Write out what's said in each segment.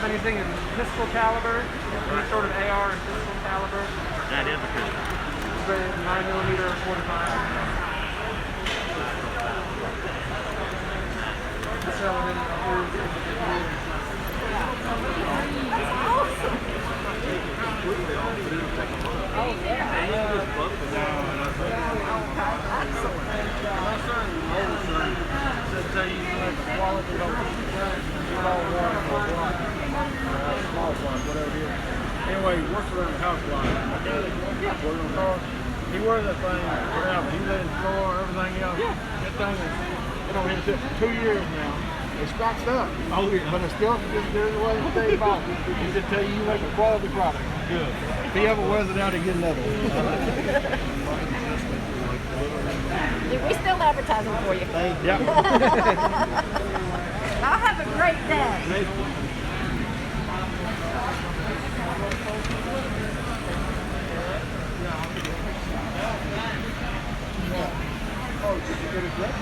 anything in pistol caliber, any sort of AR and pistol caliber. That is a pistol. 9mm or 45. Selling it approved. Anyway, he works around the house a lot. Working on cars. He wears that thing forever. He let it score, everything else. That thing is, it don't hit it for 2 years now. It's scratched up. Oh yeah. But it's still just there's a way to say about it. He just tell you you make a quality product. Good. If he ever wears it out, he get another one. We still advertising for you. Thank you. I'll have a great day. Oh, did you get it ready?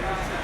Yeah.